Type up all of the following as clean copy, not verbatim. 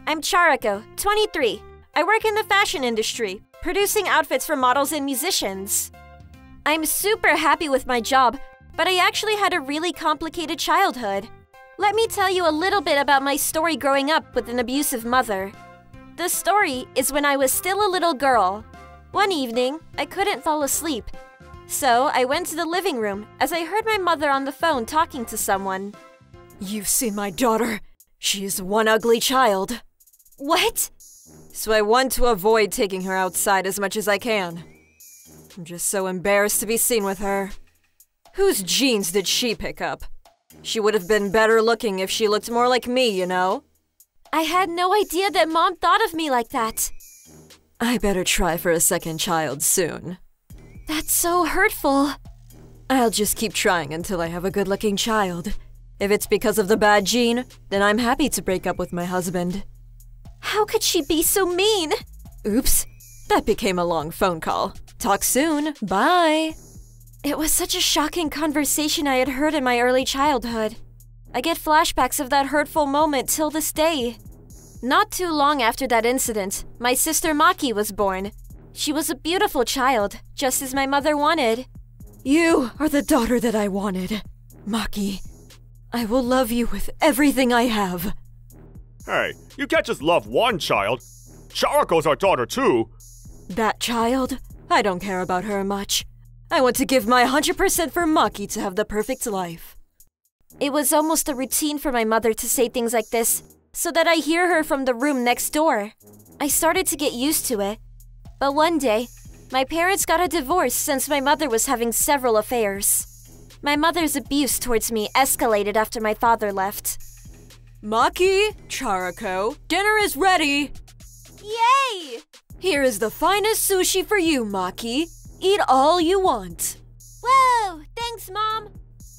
I'm Charako, 23. I work in the fashion industry, producing outfits for models and musicians. I'm super happy with my job, but I actually had a really complicated childhood. Let me tell you a little bit about my story growing up with an abusive mother. The story is when I was still a little girl. One evening, I couldn't fall asleep. So I went to the living room as I heard my mother on the phone talking to someone. You've seen my daughter. She is one ugly child. What? So I want to avoid taking her outside as much as I can. I'm just so embarrassed to be seen with her. Whose genes did she pick up? She would have been better looking if she looked more like me, you know? I had no idea that Mom thought of me like that. I better try for a second child soon. That's so hurtful. I'll just keep trying until I have a good-looking child. If it's because of the bad gene, then I'm happy to break up with my husband. How could she be so mean? Oops, that became a long phone call. Talk soon, bye. It was such a shocking conversation I had heard in my early childhood. I get flashbacks of that hurtful moment till this day. Not too long after that incident, my sister Maki was born. She was a beautiful child, just as my mother wanted. You are the daughter that I wanted, Maki. I will love you with everything I have. Hey, you can't just love one child. Charako's our daughter too. That child? I don't care about her much. I want to give my 100% for Maki to have the perfect life. It was almost a routine for my mother to say things like this, so that I hear her from the room next door. I started to get used to it. But one day, my parents got a divorce since my mother was having several affairs. My mother's abuse towards me escalated after my father left. Maki, Charako, dinner is ready! Yay! Here is the finest sushi for you, Maki. Eat all you want. Whoa! Thanks, Mom!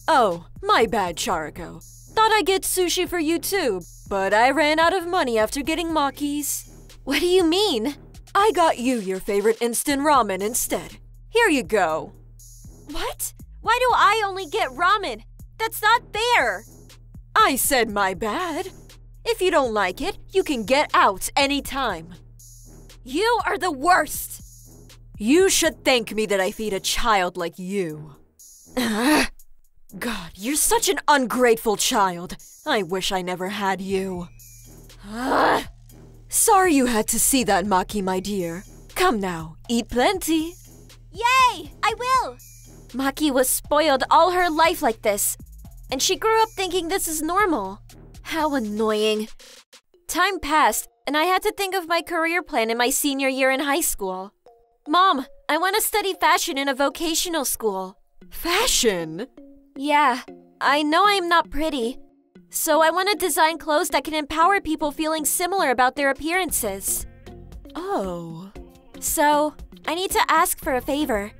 Oh, my bad, Charako. Thought I'd get sushi for you too, but I ran out of money after getting Maki's. What do you mean? I got you your favorite instant ramen instead. Here you go. What? Why do I only get ramen? That's not fair! I said my bad. If you don't like it, you can get out anytime. You are the worst! You should thank me that I feed a child like you. God, you're such an ungrateful child. I wish I never had you. Sorry you had to see that, Maki, my dear. Come now, eat plenty. Yay! I will! Maki was spoiled all her life like this, and she grew up thinking this is normal. How annoying. Time passed, and I had to think of my career plan in my senior year in high school. Mom, I want to study fashion in a vocational school. Fashion? Yeah, I know I'm not pretty. So I want to design clothes that can empower people feeling similar about their appearances. Oh. So, I need to ask for a favor.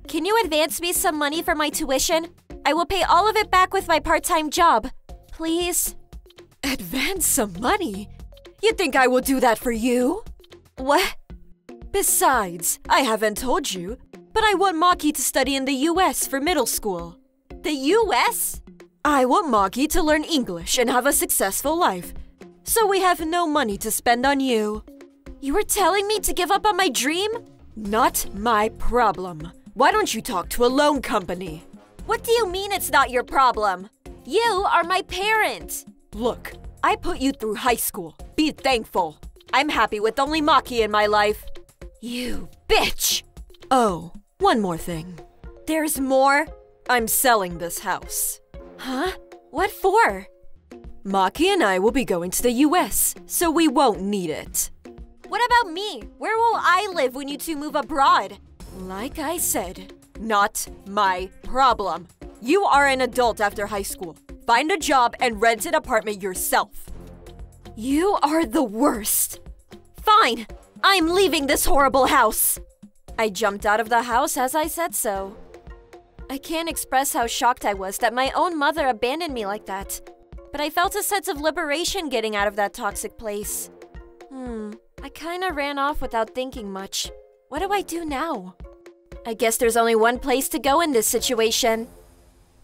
Can you advance me some money for my tuition? I will pay all of it back with my part-time job. Please? Advance some money? You think I will do that for you? What? Besides, I haven't told you, but I want Maki to study in the US for middle school. The US? I want Maki to learn English and have a successful life, so we have no money to spend on you. You were telling me to give up on my dream? Not my problem. Why don't you talk to a loan company? What do you mean it's not your problem? You are my parent. Look, I put you through high school. Be thankful. I'm happy with only Maki in my life. You bitch! Oh, one more thing. There's more? I'm selling this house. Huh? What for? Maki and I will be going to the US, so we won't need it. What about me? Where will I live when you two move abroad? Like I said, not my problem. You are an adult after high school. Find a job and rent an apartment yourself. You are the worst. Fine, I'm leaving this horrible house. I jumped out of the house as I said so. I can't express how shocked I was that my own mother abandoned me like that. But I felt a sense of liberation getting out of that toxic place. I kinda ran off without thinking much. What do I do now? I guess there's only one place to go in this situation.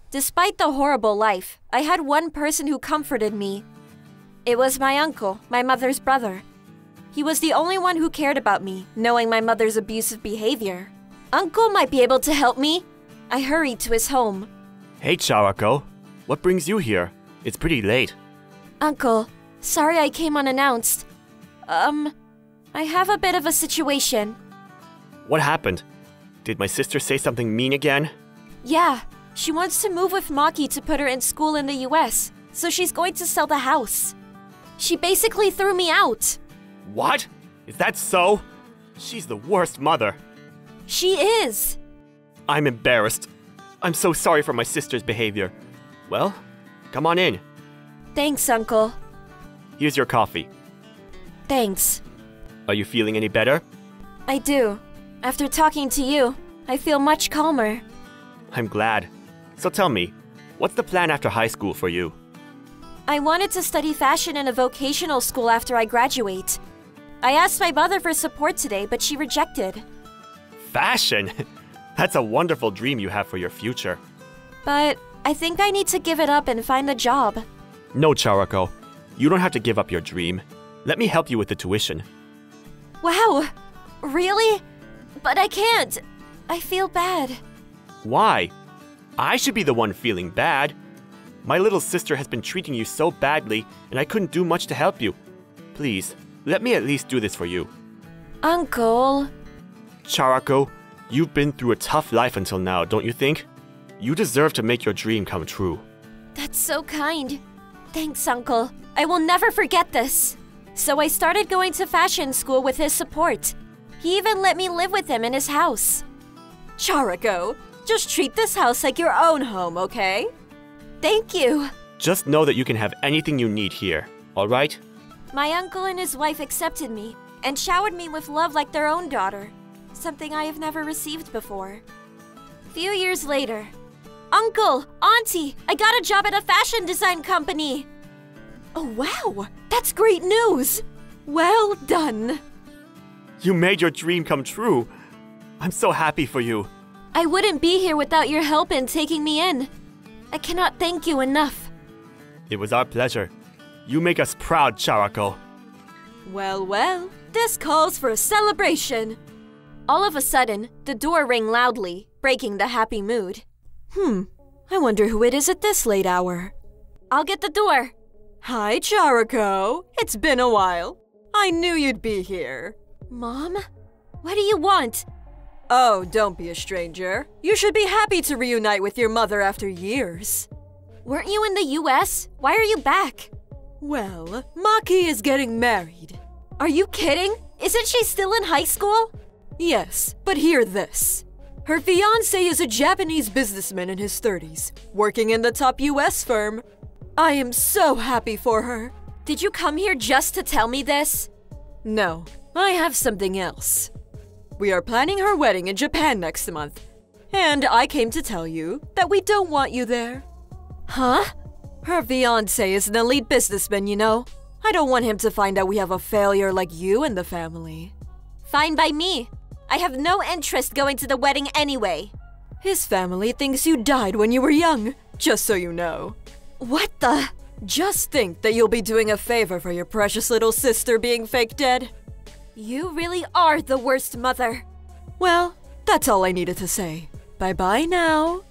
Despite the horrible life, I had one person who comforted me. It was my uncle, my mother's brother. He was the only one who cared about me, knowing my mother's abusive behavior. Uncle might be able to help me. I hurried to his home. Hey, Charako. What brings you here? It's pretty late. Uncle, sorry I came unannounced. I have a bit of a situation. What happened? Did my sister say something mean again? Yeah, she wants to move with Maki to put her in school in the US, so she's going to sell the house. She basically threw me out. What? Is that so? She's the worst mother. She is. I'm embarrassed. I'm so sorry for my sister's behavior. Well, come on in. Thanks, Uncle. Here's your coffee. Thanks. Are you feeling any better? I do. After talking to you, I feel much calmer. I'm glad. So tell me, what's the plan after high school for you? I wanted to study fashion in a vocational school after I graduate. I asked my mother for support today, but she rejected. Fashion? That's a wonderful dream you have for your future. But I think I need to give it up and find a job. No, Charako. You don't have to give up your dream. Let me help you with the tuition. Wow! Really? But I can't. I feel bad. Why? I should be the one feeling bad. My little sister has been treating you so badly, and I couldn't do much to help you. Please, let me at least do this for you. Uncle. Charako, you've been through a tough life until now, don't you think? You deserve to make your dream come true. That's so kind. Thanks, Uncle. I will never forget this. So I started going to fashion school with his support. He even let me live with him in his house. Charako, just treat this house like your own home, okay? Thank you. Just know that you can have anything you need here, alright? My uncle and his wife accepted me and showered me with love like their own daughter, something I have never received before. Few years later, Uncle, Auntie, I got a job at a fashion design company. Oh wow, that's great news! Well done! You made your dream come true. I'm so happy for you. I wouldn't be here without your help in taking me in. I cannot thank you enough. It was our pleasure. You make us proud, Charako. Well, well, this calls for a celebration. All of a sudden, the door rang loudly, breaking the happy mood. I wonder who it is at this late hour. I'll get the door. Hi, Charako. It's been a while. I knew you'd be here. Mom? What do you want? Oh, don't be a stranger. You should be happy to reunite with your mother after years. Weren't you in the US? Why are you back? Well, Maki is getting married. Are you kidding? Isn't she still in high school? Yes, but hear this. Her fiancé is a Japanese businessman in his 30s, working in the top US firm. I am so happy for her. Did you come here just to tell me this? No, I have something else. We are planning her wedding in Japan next month, and I came to tell you that we don't want you there. Huh? Her fiancé is an elite businessman, you know. I don't want him to find out we have a failure like you in the family. Fine by me. I have no interest going to the wedding anyway. His family thinks you died when you were young, just so you know. What the? Just think that you'll be doing a favor for your precious little sister being fake dead. You really are the worst mother. Well, that's all I needed to say. Bye-bye now.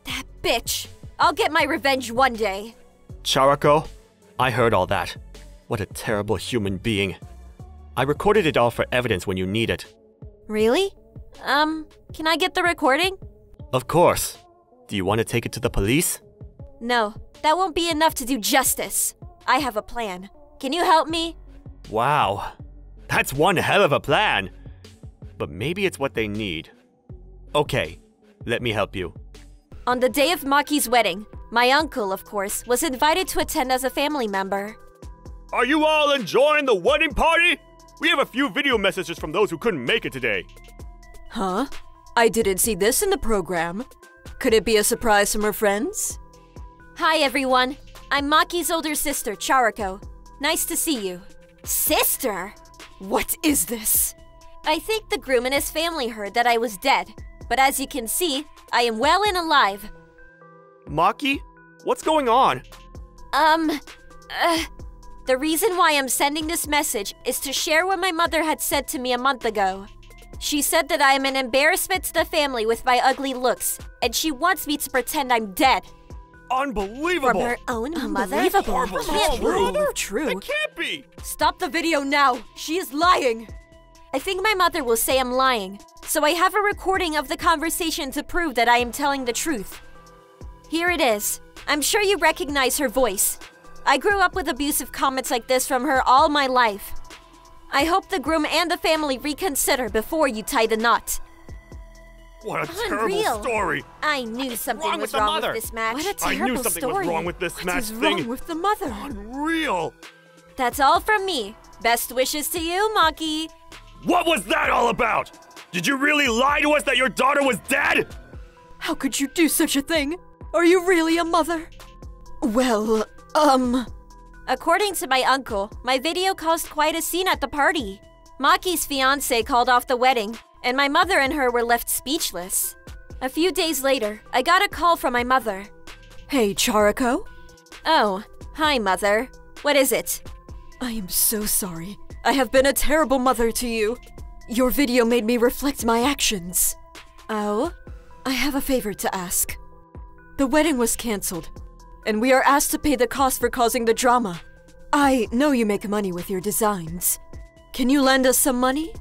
That bitch. I'll get my revenge one day. Charako, I heard all that. What a terrible human being. I recorded it all for evidence when you need it. Really? Can I get the recording? Of course. Do you want to take it to the police? No, that won't be enough to do justice. I have a plan. Can you help me? Wow. That's one hell of a plan. But maybe it's what they need. Okay, let me help you. On the day of Maki's wedding, my uncle, of course, was invited to attend as a family member. Are you all enjoying the wedding party? We have a few video messages from those who couldn't make it today. Huh? I didn't see this in the program. Could it be a surprise from her friends? Hi, everyone. I'm Maki's older sister, Charako. Nice to see you. Sister? What is this? I think the groom and his family heard that I was dead. But as you can see, I am well and alive. Maki? What's going on? The reason why I'm sending this message is to share what my mother had said to me a month ago. She said that I am an embarrassment to the family with my ugly looks, and she wants me to pretend I'm dead. Unbelievable! From her own mother? Horrible. True. It can't be! Stop the video now. She is lying. I think my mother will say I'm lying, so I have a recording of the conversation to prove that I am telling the truth. Here it is. I'm sure you recognize her voice. I grew up with abusive comments like this from her all my life. I hope the groom and the family reconsider before you tie the knot. What a Unreal. terrible story! I knew something wrong was with the wrong mother? with this match. What a I terrible knew something story. was wrong with this What match is thing. wrong with the mother? Unreal! That's all from me. Best wishes to you, Maki. What was that all about? Did you really lie to us that your daughter was dead? How could you do such a thing? Are you really a mother? Well, According to my uncle, my video caused quite a scene at the party. Maki's fiancé called off the wedding, and my mother and her were left speechless. A few days later, I got a call from my mother. Hey, Chariko. Oh, hi, Mother. What is it? I am so sorry. I have been a terrible mother to you. Your video made me reflect my actions. Oh? I have a favor to ask. The wedding was cancelled, and we are asked to pay the cost for causing the drama. I know you make money with your designs. Can you lend us some money?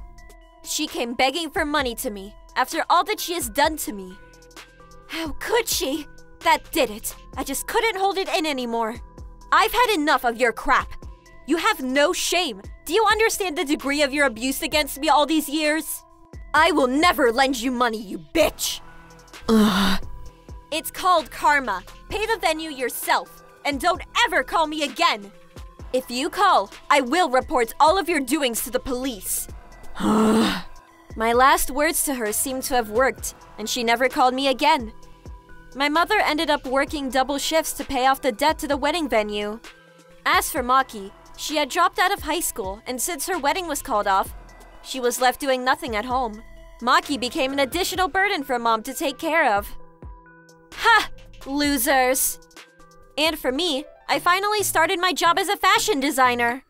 She came begging for money to me after all that she has done to me. How could she? That did it. I just couldn't hold it in anymore. I've had enough of your crap. You have no shame. Do you understand the degree of your abuse against me all these years? I will never lend you money, you bitch. It's called karma. Pay the venue yourself, and don't ever call me again. If you call, I will report all of your doings to the police. My last words to her seemed to have worked, and she never called me again. My mother ended up working double shifts to pay off the debt to the wedding venue. As for Maki, she had dropped out of high school, and since her wedding was called off, she was left doing nothing at home. Maki became an additional burden for Mom to take care of. Ha! Losers! And for me, I finally started my job as a fashion designer.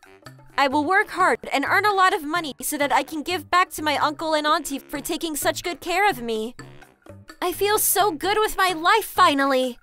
I will work hard and earn a lot of money so that I can give back to my uncle and auntie for taking such good care of me. I feel so good with my life finally!